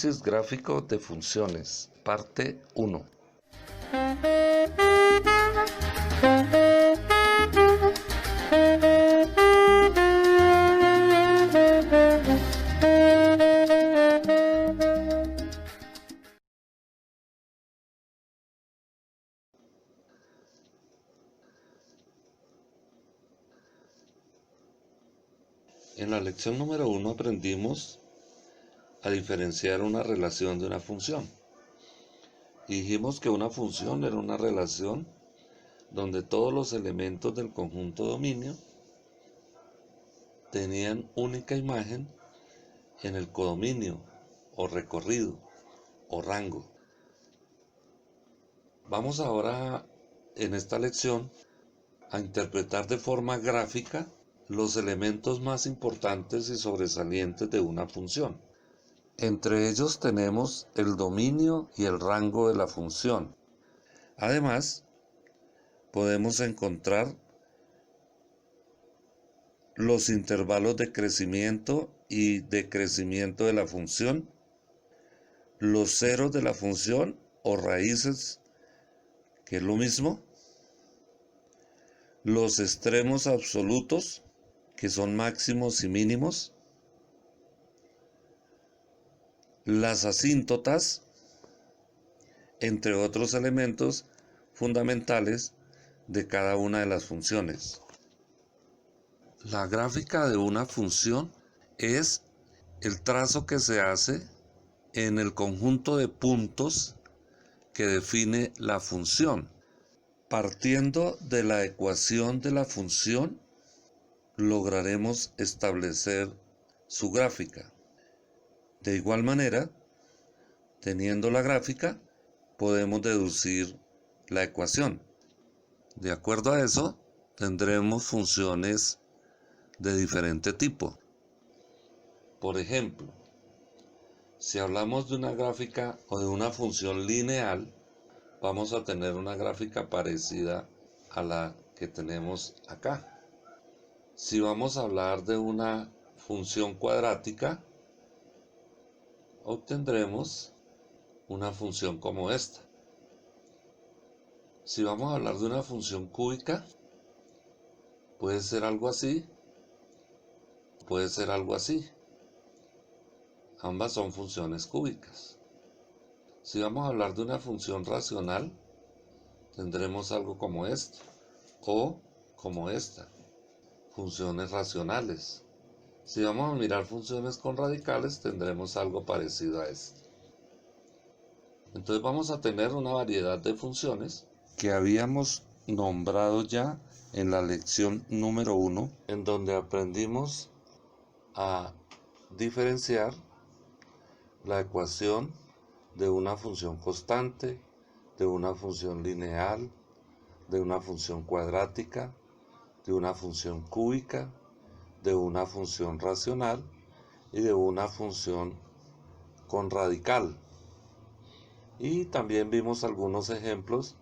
Análisis gráfico de funciones, parte 1. En la lección número 1 aprendimos a diferenciar una relación de una función. Dijimos que una función era una relación donde todos los elementos del conjunto dominio tenían única imagen en el codominio o recorrido o rango. Vamos ahora en esta lección a interpretar de forma gráfica los elementos más importantes y sobresalientes de una función. Entre ellos tenemos el dominio y el rango de la función. Además, podemos encontrar los intervalos de crecimiento y decrecimiento de la función, los ceros de la función o raíces, que es lo mismo, los extremos absolutos, que son máximos y mínimos, las asíntotas, entre otros elementos fundamentales de cada una de las funciones. La gráfica de una función es el trazo que se hace en el conjunto de puntos que define la función. Partiendo de la ecuación de la función, lograremos establecer su gráfica. De igual manera, teniendo la gráfica, podemos deducir la ecuación. De acuerdo a eso, tendremos funciones de diferente tipo. Por ejemplo, si hablamos de una gráfica o de una función lineal, vamos a tener una gráfica parecida a la que tenemos acá. Si vamos a hablar de una función cuadrática, obtendremos una función como esta. Si vamos a hablar de una función cúbica, puede ser algo así, puede ser algo así. Ambas son funciones cúbicas. Si vamos a hablar de una función racional, tendremos algo como esto o como esta, funciones racionales. Si vamos a mirar funciones con radicales, tendremos algo parecido a esto. Entonces vamos a tener una variedad de funciones que habíamos nombrado ya en la lección número 1, en donde aprendimos a diferenciar la ecuación de una función constante, de una función lineal, de una función cuadrática, de una función cúbica, de una función racional y de una función con radical. Y también vimos algunos ejemplos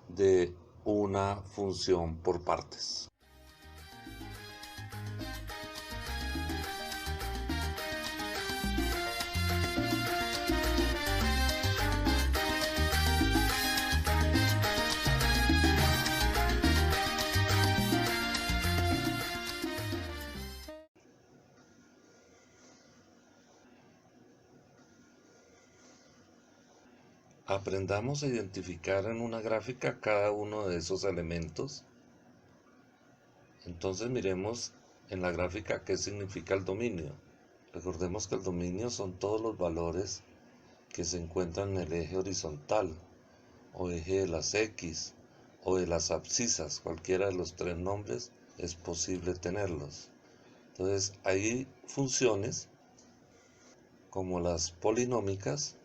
de una función por partes. Aprendamos a identificar en una gráfica cada uno de esos elementos. Entonces miremos en la gráfica qué significa el dominio. Recordemos que el dominio son todos los valores que se encuentran en el eje horizontal, o eje de las X, o de las abscisas. Cualquiera de los tres nombres es posible tenerlos. Entonces hay funciones como las polinómicas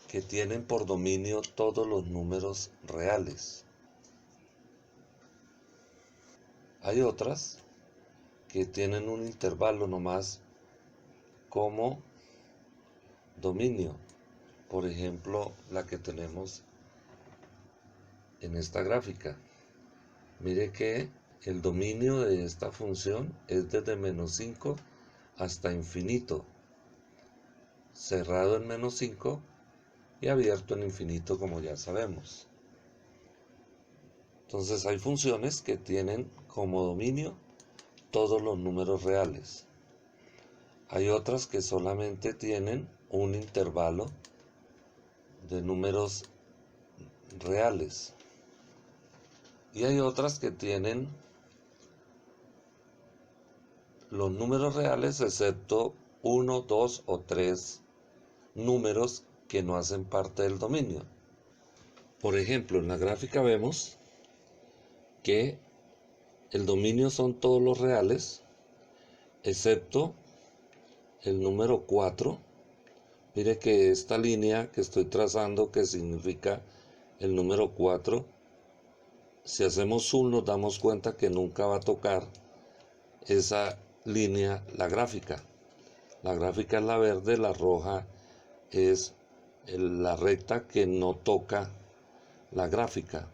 que tienen por dominio todos los números reales. Hay otras que tienen un intervalo nomás como dominio. Por ejemplo, la que tenemos en esta gráfica. Mire que el dominio de esta función es desde -5 hasta infinito. cerrado en -5 y abierto en infinito, como ya sabemos. Entonces hay funciones que tienen como dominio todos los números reales. Hay otras que solamente tienen un intervalo de números reales. Y hay otras que tienen los números reales excepto 1, 2 o 3 números que no hacen parte del dominio. Por ejemplo, en la gráfica vemos que el dominio son todos los reales excepto el número 4. Mire que esta línea que estoy trazando, que significa el número 4, si hacemos zoom nos damos cuenta que nunca va a tocar esa línea la gráfica. La gráfica es la verde, la roja es la recta que no toca la gráfica.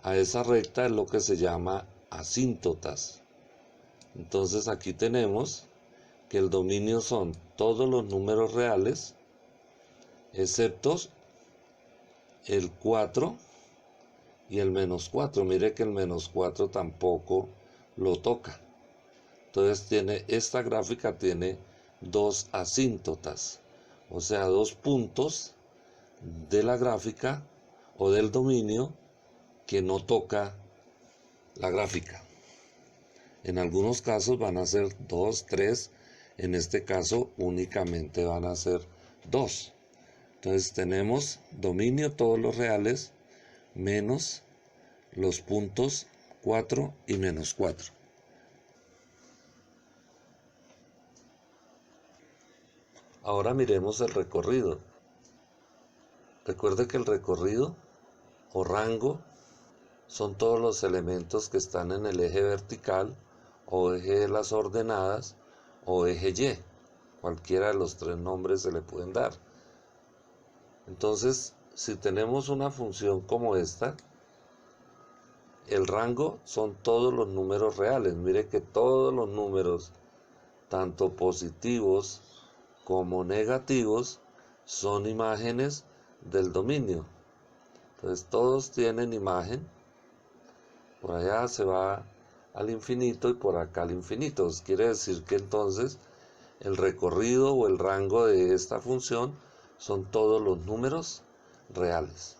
A esa recta es lo que se llama asíntotas. Entonces aquí tenemos que el dominio son todos los números reales excepto el 4 y el -4. Mire que el -4 tampoco lo toca. Entonces esta gráfica tiene dos asíntotas, o sea, dos puntos de la gráfica o del dominio que no toca la gráfica. En algunos casos van a ser 2, 3, en este caso únicamente van a ser 2. Entonces tenemos dominio todos los reales menos los puntos 4 y -4. Ahora miremos el recorrido. Recuerde que el recorrido o rango son todos los elementos que están en el eje vertical o eje de las ordenadas o eje Y. Cualquiera de los tres nombres se le pueden dar. Entonces, si tenemos una función como esta, el rango son todos los números reales. Mire que todos los números, tanto positivos como negativos, son imágenes del dominio. Entonces todos tienen imagen. Por allá se va al infinito y por acá al infinito. Quiere decir que entonces el recorrido o el rango de esta función son todos los números reales.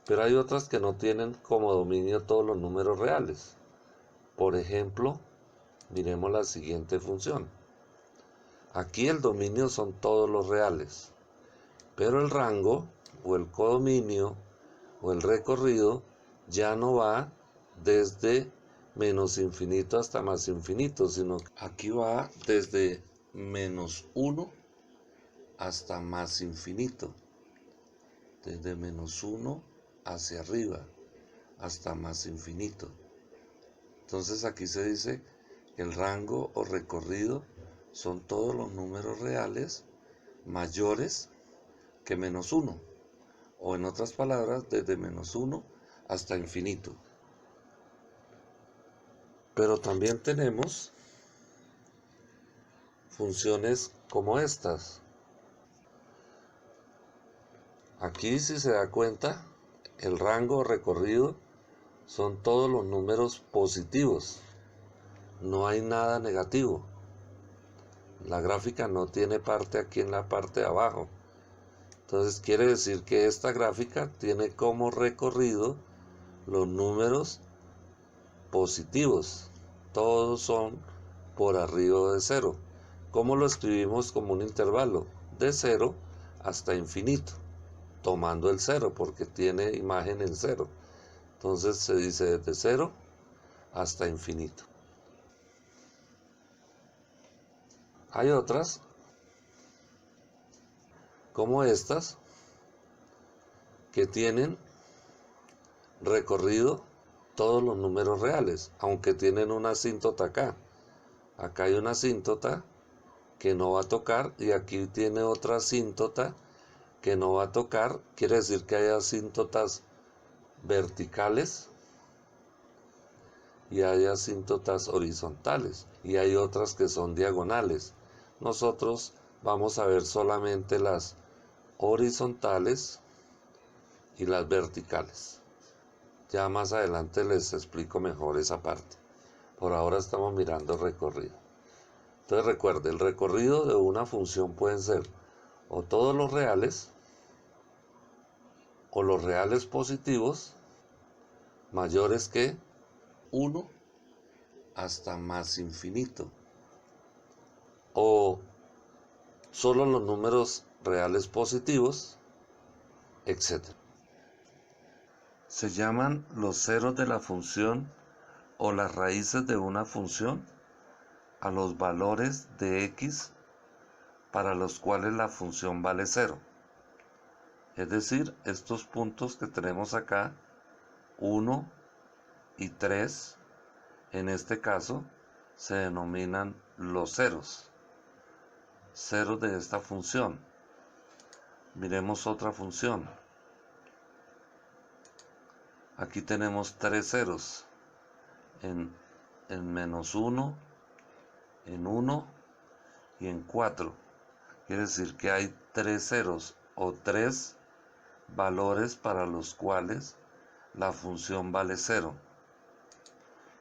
Pero hay otras que no tienen como dominio todos los números reales. Por ejemplo, miremos la siguiente función. Aquí el dominio son todos los reales, pero el rango o el codominio o el recorrido ya no va desde -infinito hasta más infinito, sino que aquí va desde -1 hasta más infinito, desde -1 hacia arriba hasta más infinito. Entonces aquí se dice que el rango o recorrido son todos los números reales mayores que -1, o en otras palabras, desde -1 hasta infinito. Pero también tenemos funciones como estas. Aquí, si se da cuenta, el rango o recorrido son todos los números positivos. No hay nada negativo. La gráfica no tiene parte aquí en la parte de abajo. Entonces quiere decir que esta gráfica tiene como recorrido los números positivos. Todos son por arriba de 0. ¿Cómo lo escribimos? Como un intervalo de 0 hasta infinito, tomando el 0 porque tiene imagen en 0. Entonces se dice desde 0 hasta infinito. Hay otras como estas que tienen recorrido todos los números reales, aunque tienen una asíntota acá. Acá hay una asíntota que no va a tocar y aquí tiene otra asíntota que no va a tocar. Quiere decir que hay asíntotas verticales y hay asíntotas horizontales y hay otras que son diagonales. Nosotros vamos a ver solamente las horizontales y las verticales. Ya más adelante les explico mejor esa parte. Por ahora estamos mirando el recorrido. Entonces recuerde, el recorrido de una función pueden ser o todos los reales o los reales positivos mayores que 1 hasta más infinito, o solo los números reales positivos, etc. Se llaman los ceros de la función o las raíces de una función a los valores de x para los cuales la función vale 0. Es decir, estos puntos que tenemos acá, 1 y 3, en este caso, se denominan los ceros de esta función. Miremos otra función. Aquí tenemos 3 ceros, en -1, en 1 y en 4. Quiere decir que hay 3 ceros o 3 valores para los cuales la función vale 0.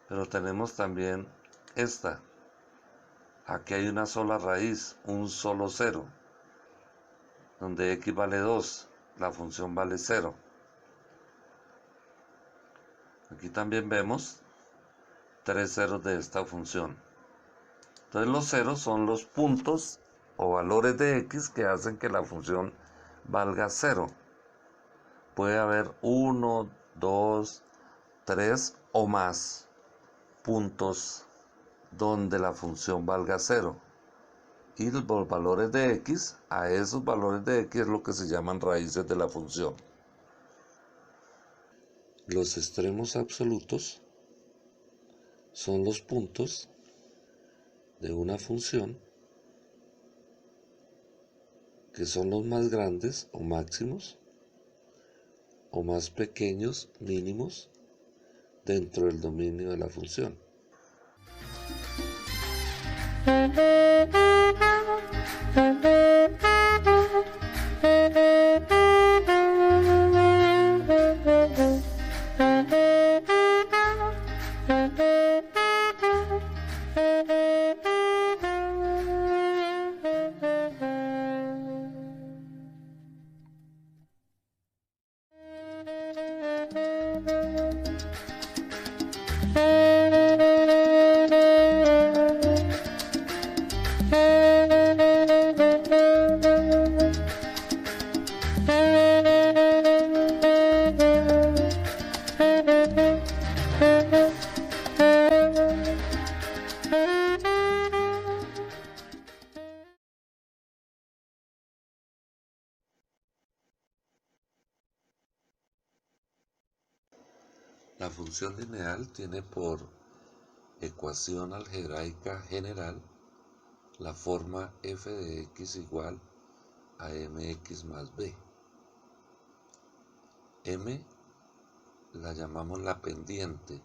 Pero tenemos también esta. Aquí hay una sola raíz, un solo 0, donde x vale 2, la función vale 0. Aquí también vemos 3 ceros de esta función. Entonces los ceros son los puntos o valores de x que hacen que la función valga 0. Puede haber 1, 2, 3 o más puntos donde la función valga 0. Y los valores de x, a esos valores de x es lo que se llaman raíces de la función. Los extremos absolutos son los puntos de una función que son los más grandes o máximos o más pequeños mínimos dentro del dominio de la función. La función lineal tiene por ecuación algebraica general la forma f de x igual a mx más b. M la llamamos la pendiente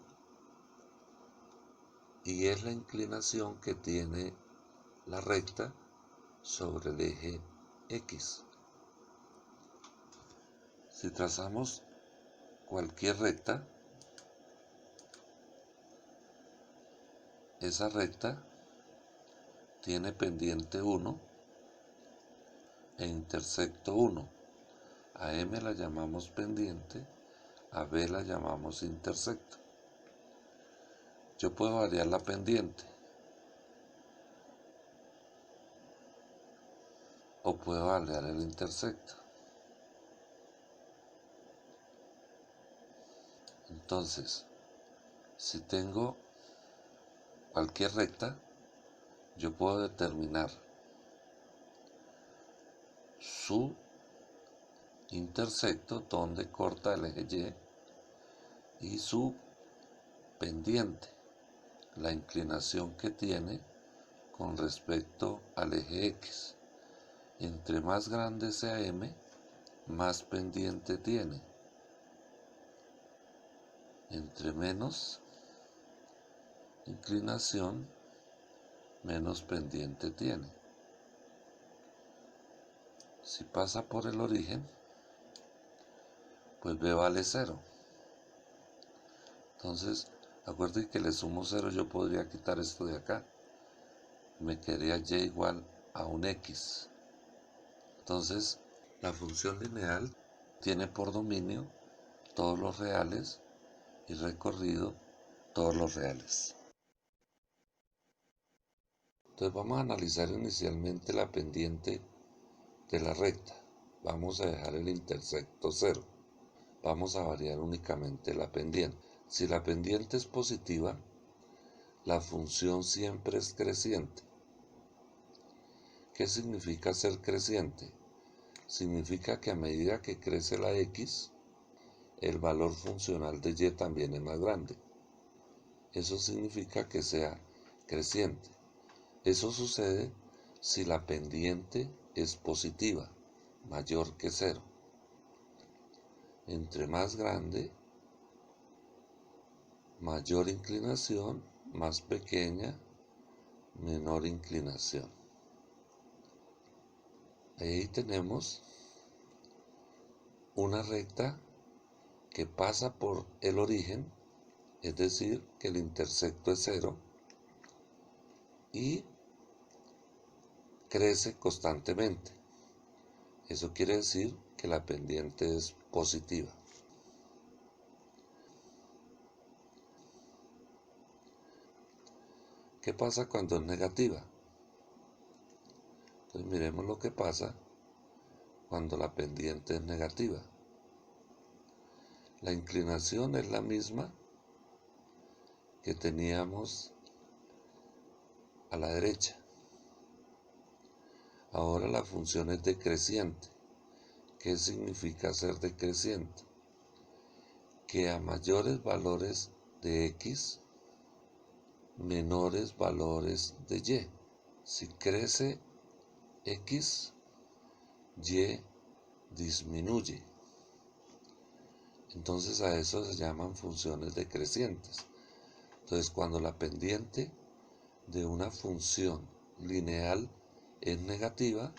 y es la inclinación que tiene la recta sobre el eje x. Si trazamos cualquier recta, esa recta tiene pendiente 1 e intersecto 1. A M la llamamos pendiente, a B la llamamos intersecto. Yo puedo variar la pendiente o puedo variar el intersecto. Entonces, si tengo cualquier recta, yo puedo determinar su intersecto, donde corta el eje Y, y su pendiente, la inclinación que tiene con respecto al eje X. Entre más grande sea M, más pendiente tiene. Entre menos inclinación, menos pendiente tiene. Si pasa por el origen, pues b vale 0. Entonces, acuérdense que le sumo 0, yo podría quitar esto de acá. Me quedaría y igual a un x. Entonces, la función lineal tiene por dominio todos los reales y recorrido todos los reales. Entonces vamos a analizar inicialmente la pendiente de la recta. Vamos a dejar el intersecto 0. Vamos a variar únicamente la pendiente. Si la pendiente es positiva, la función siempre es creciente. ¿Qué significa ser creciente? Significa que a medida que crece la x, el valor funcional de y también es más grande. Eso significa que sea creciente. Eso sucede si la pendiente es positiva, mayor que 0. Entre más grande, mayor inclinación, más pequeña, menor inclinación. Ahí tenemos una recta que pasa por el origen, es decir, que el intersecto es 0, y crece constantemente. Eso quiere decir que la pendiente es positiva. ¿Qué pasa cuando es negativa? Entonces miremos lo que pasa cuando la pendiente es negativa. La inclinación es la misma que teníamos a la derecha. Ahora la función es decreciente. ¿Qué significa ser decreciente? Que a mayores valores de x, menores valores de y. Si crece x, y disminuye. Entonces a eso se llaman funciones decrecientes. Entonces cuando la pendiente de una función lineal es negativa,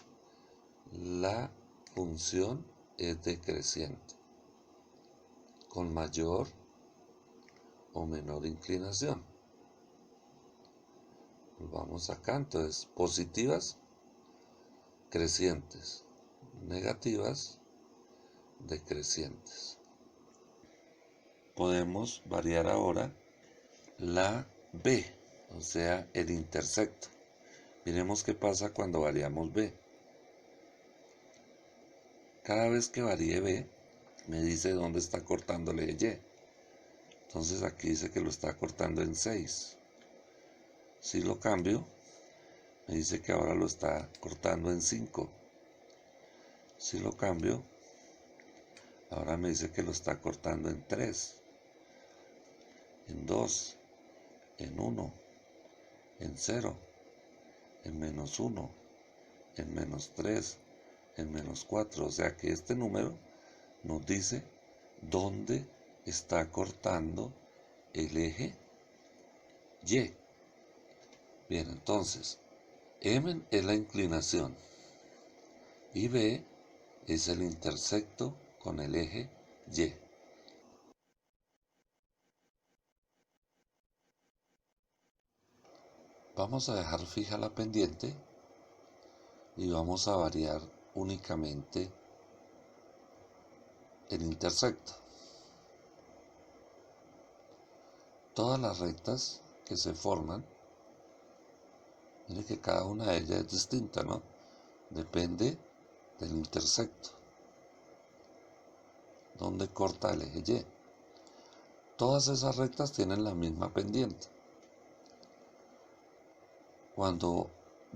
la función es decreciente, con mayor o menor inclinación. Vamos acá, entonces positivas, crecientes, negativas, decrecientes. Podemos variar ahora la b, o sea, el intersecto. Miremos qué pasa cuando variamos b. Cada vez que varíe b, me dice dónde está cortándole y. Entonces aquí dice que lo está cortando en 6. Si lo cambio, me dice que ahora lo está cortando en 5. Si lo cambio, ahora me dice que lo está cortando en 3, en 2, en 1, en 0, en -1, en -3, en -4. O sea que este número nos dice dónde está cortando el eje Y. Bien, entonces, M es la inclinación y B es el intersecto con el eje Y. Vamos a dejar fija la pendiente y vamos a variar únicamente el intersecto. Todas las rectas que se forman, miren que cada una de ellas es distinta, ¿no? Depende del intersecto, donde corta el eje Y. Todas esas rectas tienen la misma pendiente. Cuando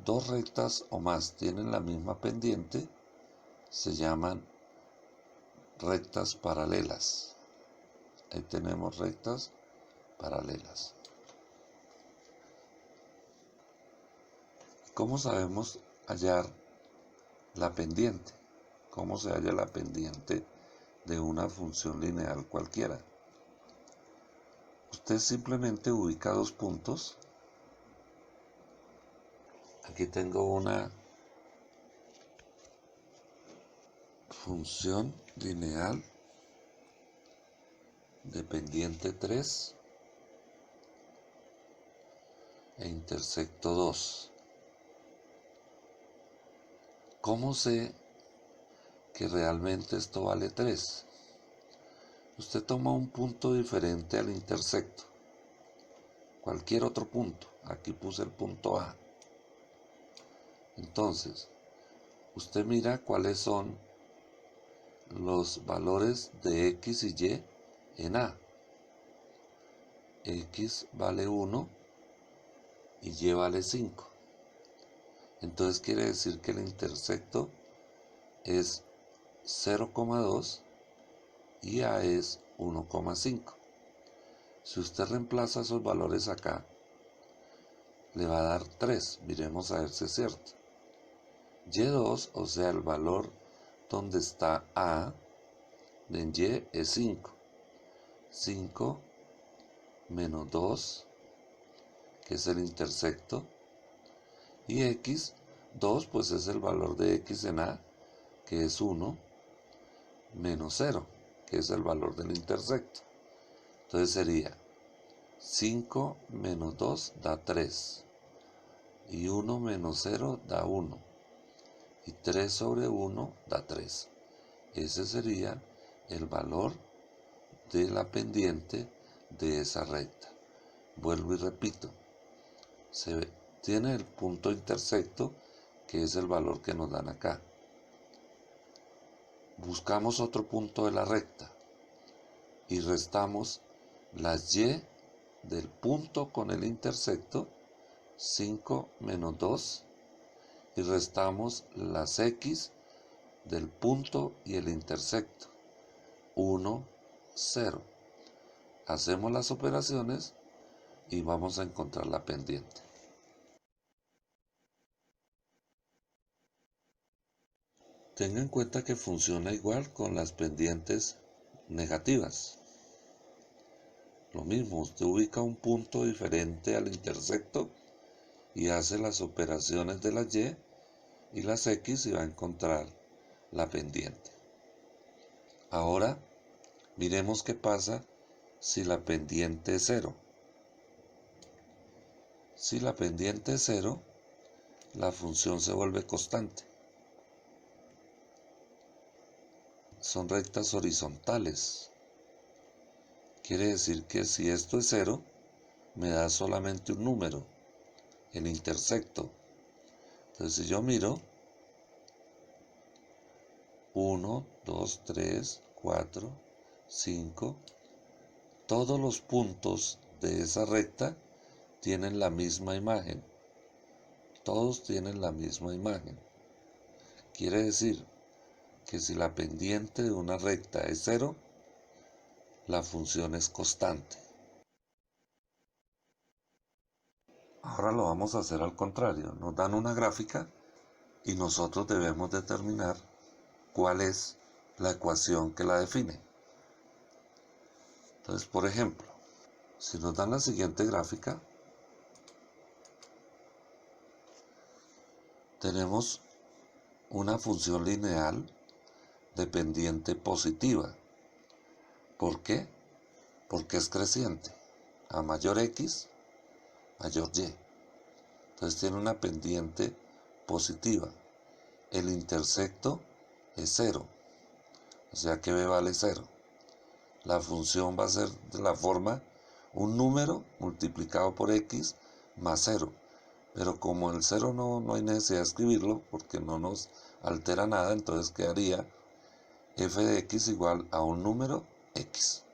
dos rectas o más tienen la misma pendiente, se llaman rectas paralelas. Ahí tenemos rectas paralelas. ¿Cómo sabemos hallar la pendiente? ¿Cómo se halla la pendiente de una función lineal cualquiera? Usted simplemente ubica dos puntos. Aquí tengo una función lineal de pendiente 3 e intersecto 2. ¿Cómo sé que realmente esto vale 3? Usted toma un punto diferente al intersecto, cualquier otro punto. Aquí puse el punto A. Entonces, usted mira cuáles son los valores de X y Y en A. X vale 1 y Y vale 5. Entonces quiere decir que el intersecto es 0,2 y A es 1,5. Si usted reemplaza esos valores acá, le va a dar 3. Miremos a ver si es cierto. Y2, o sea, el valor donde está A, en Y es 5. 5 menos 2, que es el intersecto. Y X, 2, pues es el valor de X en A, que es 1, menos 0, que es el valor del intersecto. Entonces sería 5 menos 2 da 3. Y 1 menos 0 da 1. Y 3 sobre 1 da 3. Ese sería el valor de la pendiente de esa recta. Vuelvo y repito. Tiene el punto intersecto, que es el valor que nos dan acá. Buscamos otro punto de la recta y restamos las Y del punto con el intersecto, 5 menos 2, y restamos las X del punto y el intersecto, 1, 0. Hacemos las operaciones y vamos a encontrar la pendiente. Tenga en cuenta que funciona igual con las pendientes negativas. Lo mismo, usted ubica un punto diferente al intersecto y hace las operaciones de las Y y las X y va a encontrar la pendiente. Ahora, miremos qué pasa si la pendiente es 0. Si la pendiente es 0, la función se vuelve constante. Son rectas horizontales. Quiere decir que si esto es 0, me da solamente un número, el intersecto. Entonces si yo miro 1, 2, 3, 4, 5, todos los puntos de esa recta tienen la misma imagen. Todos tienen la misma imagen. Quiere decir que si la pendiente de una recta es 0, la función es constante. Ahora lo vamos a hacer al contrario. Nos dan una gráfica y nosotros debemos determinar cuál es la ecuación que la define. Entonces, por ejemplo, si nos dan la siguiente gráfica, tenemos una función lineal de pendiente positiva. ¿Por qué? Porque es creciente. A mayor X, mayor Y. Entonces tiene una pendiente positiva. El intersecto es 0. O sea que B vale 0. La función va a ser de la forma un número multiplicado por X más 0. Pero como el 0 no hay necesidad de escribirlo porque no nos altera nada, entonces quedaría f de x igual a un número x.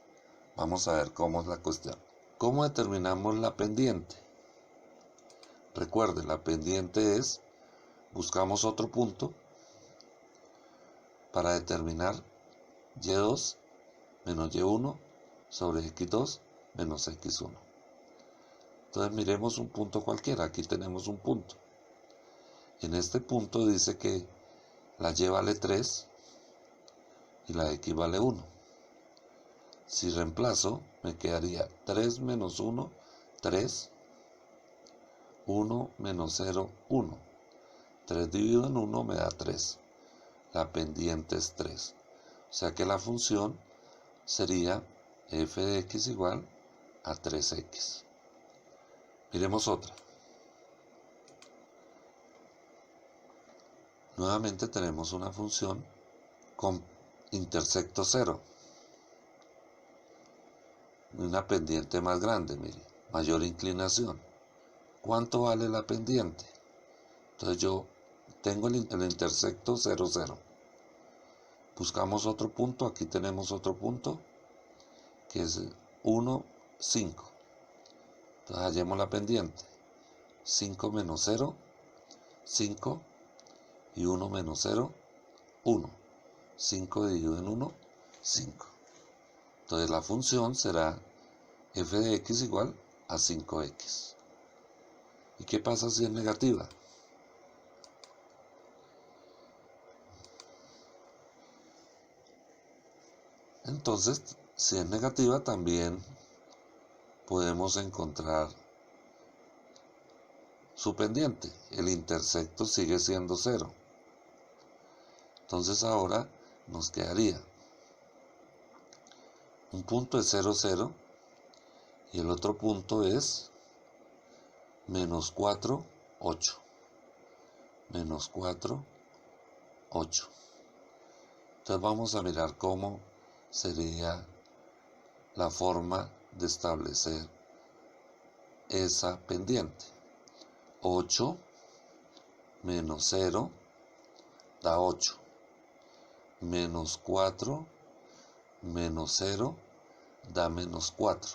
Vamos a ver cómo es la cuestión. ¿Cómo determinamos la pendiente? Recuerden, la pendiente es, buscamos otro punto para determinar y2 menos y1 sobre x2 menos x1. Entonces miremos un punto cualquiera. Aquí tenemos un punto. En este punto dice que la y vale 3 y la x vale 1. Si reemplazo, me quedaría 3 menos 1, 3, 1 menos 0, 1. 3 dividido en 1 me da 3. la pendiente es 3. O sea que la función sería f de x igual a 3x. Miremos otra. Nuevamente tenemos una función con intersecto 0. Una pendiente más grande, mire, mayor inclinación. ¿Cuánto vale la pendiente? Entonces yo tengo el intersecto 0, 0. Buscamos otro punto, aquí tenemos otro punto, que es 1, 5. Entonces hallemos la pendiente. 5 menos 0, 5, y 1 menos 0, 1. 5 dividido en 1, 5. Entonces la función será f de x igual a 5x. ¿Y qué pasa si es negativa? Entonces, si es negativa, también podemos encontrar su pendiente. El intersecto sigue siendo 0. Entonces ahora nos quedaría un punto es 0, 0 y el otro punto es menos 4, 8. Menos 4, 8. Entonces vamos a mirar cómo sería la forma de establecer esa pendiente. 8 menos 0 da 8. Menos 4 menos 0 da menos 4.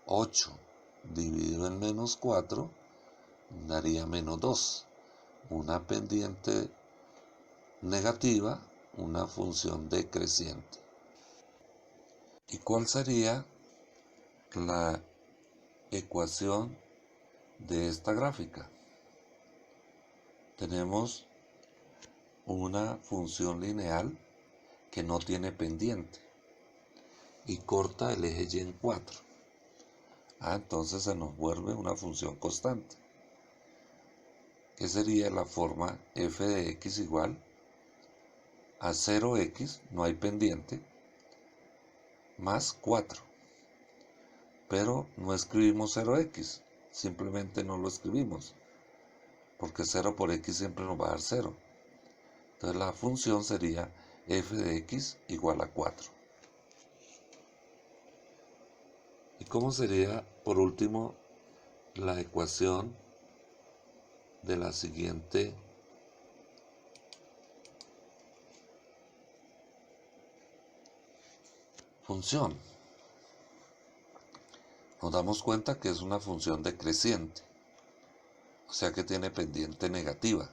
8 dividido en menos 4 daría menos 2. Una pendiente negativa, una función decreciente. ¿Y cuál sería la ecuación de esta gráfica? Tenemos una función lineal que no tiene pendiente y corta el eje y en 4. Entonces se nos vuelve una función constante, que sería la forma f de x igual a 0x, no hay pendiente, más 4. Pero no escribimos 0x, simplemente no lo escribimos, porque 0 por x siempre nos va a dar 0. Entonces la función sería f de x igual a 4. ¿Y cómo sería, por último, la ecuación de la siguiente función? Nos damos cuenta que es una función decreciente, o sea que tiene pendiente negativa.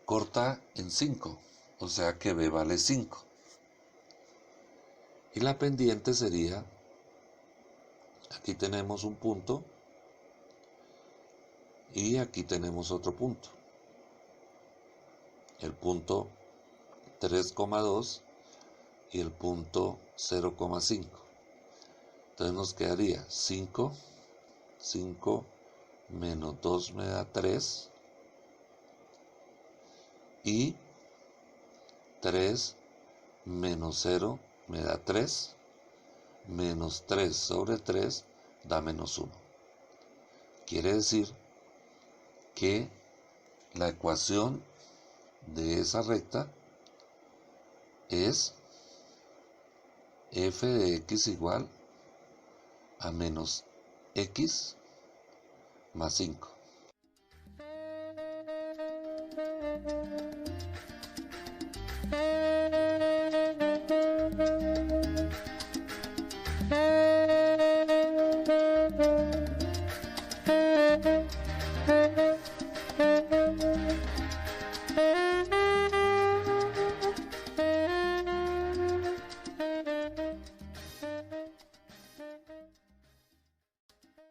Corta en 5, o sea que b vale 5. Y la pendiente sería, aquí tenemos un punto y aquí tenemos otro punto. El punto 3,2 y el punto 0,5. Entonces nos quedaría 5 menos 2 me da 3 y 3 menos 0 me da 3, menos 3 sobre 3 da menos 1. Quiere decir que la ecuación de esa recta es f de x igual a menos x más 5.